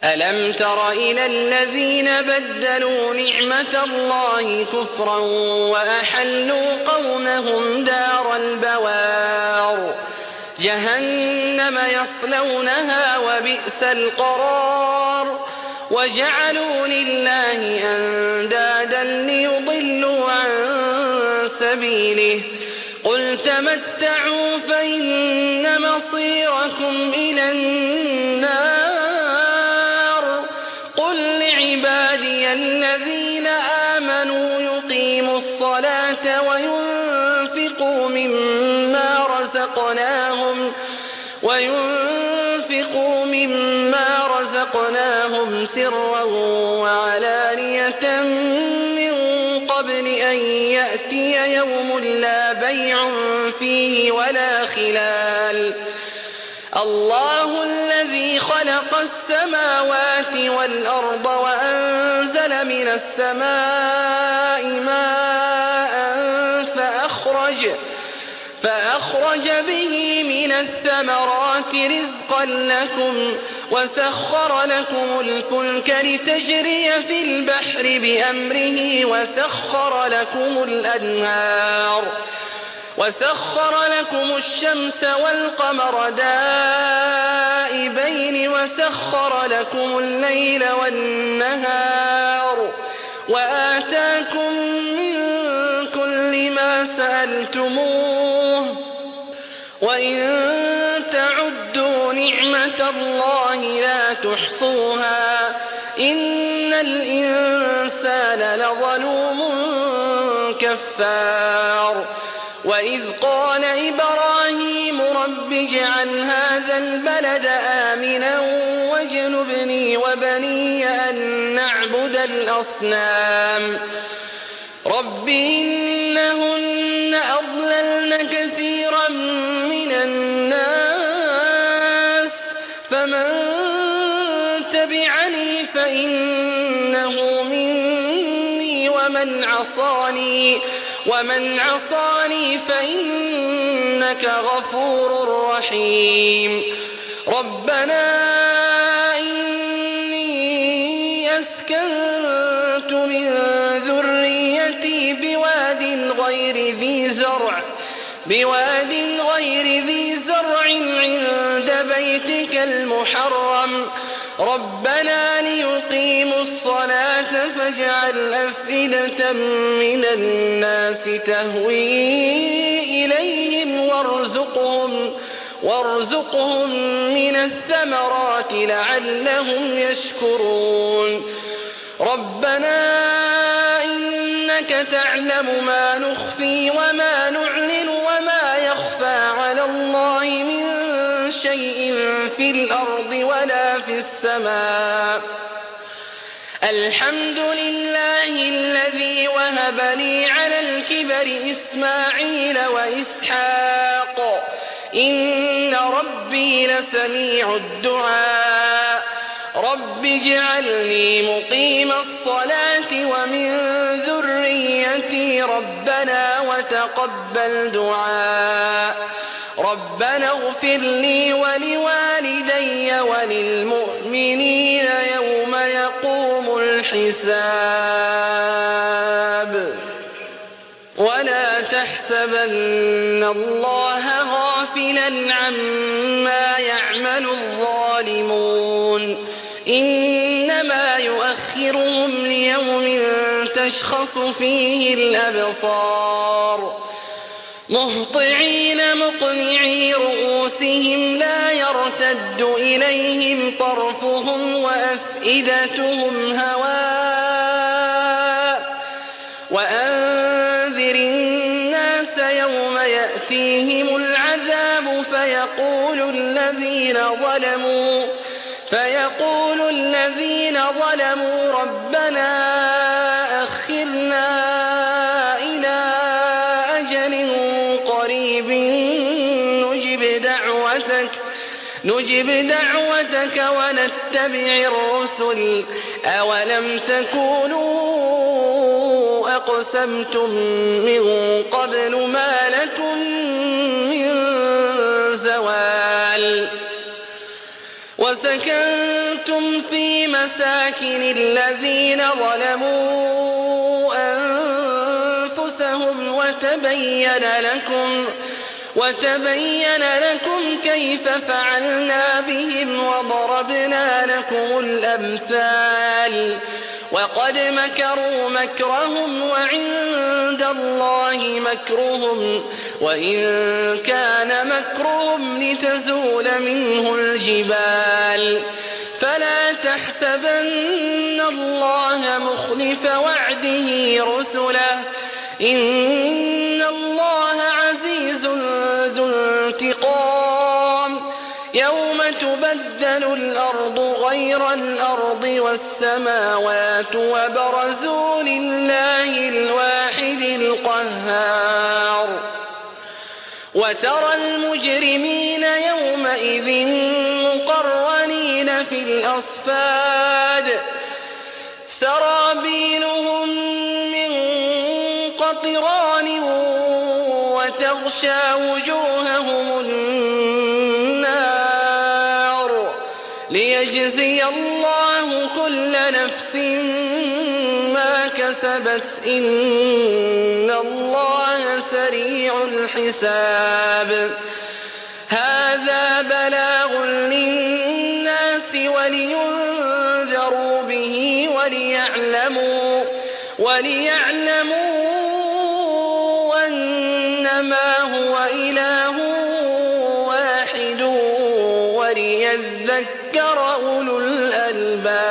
ألم تر إلى الذين بدلوا نعمة الله كفرا وأحلوا قومهم دار البوار جهنم يصلونها وبئس القرار وجعلوا لله أندادا ليضلوا عن سبيله قل تمتعوا فإن مصيركم إلى النار قل لعبادي الذين آمنوا يقيموا الصلاة وينفقوا مما رزقناهم سرا وعلانية من قبل أن يأتي يوم لا بيع فيه ولا خلال الله الذي خلق السماوات والأرض وأنزل من السماء ماء فأخرج به من الثمرات رزقا لكم وسخر لكم الفلك لتجري في البحر بأمره وسخر لكم الشمس والقمر دائبين وسخر لكم الليل والنهار وآتاكم من كل ما سألتموه وإن تعدوا نعمة الله لا تحصوها إن الإنسان لظلوم كفار وإذ قال إبراهيم رب اجعل هذا البلد آمنا واجنبني وبني أن نعبد الأصنام رب إنهن أضللن كثيرا من الناس فمن تبعني فإنه مني ومن عصاني فإنك غفور رحيم ربنا إني أسكنت من ذريتي بواد غير ذي زرع عند بيتك المحرم ربنا ليقيموا الصلاة فاجعل أفئدة من الناس تهوي إليهم وارزقهم من الثمرات لعلهم يشكرون ربنا إنك تعلم ما نخفي وما نعلن وما يخفى على الله من شيء في الأرض ولا في السماء الحمد لله الذي وهب لي على الكبر إسماعيل وإسحاق إن ربي لسميع الدعاء رب اجعلني مقيم الصلاة ومن ذريتي ربنا وتقبل دعاء ربنا اغفر لي ولوالدي وللمؤمنين يوم يقوم الحساب ولا تحسبن الله غافلا عما يعمل الظالمون إنما يؤخرهم ليوم تشخص فيه الأبصار مهطعين مقنعي رؤوسهم لا يرتد إليهم طرفهم وأفئدتهم هواء وأنذر الناس يوم يأتيهم العذاب فيقول الذين ظلموا ربنا أخرنا إلى أجل قريب نجب دعوتك ونتبع الرسل أولم تكونوا أقسمتم من قبل ما لكم من زوال سكنتم في مساكن الذين ظلموا أنفسهم وتبين لكم كيف فعلنا بهم وضربنا لكم الأمثال وقد مكروا مكرهم وعند الله مكرهم وإن كان مكرهم لتزول منه الجبال فلا تحسبن الله مخلف وعده رسله إن الله عزيز ذو انتقام يوم تبدل الأرض غير الأرض والسماوات وبرزوا لله الواحد القهار وترى المجرمين يومئذ مقرنين في الأصفاد سرابيلهم من قطران وتغشى وجوههم النار ليجزي الله كل نفس ما كسبت إن الله سريع الحساب هذا بلاغ للناس ولينذروا به وليعلموا أنما هو إله واحد وليذكر أولو الألباب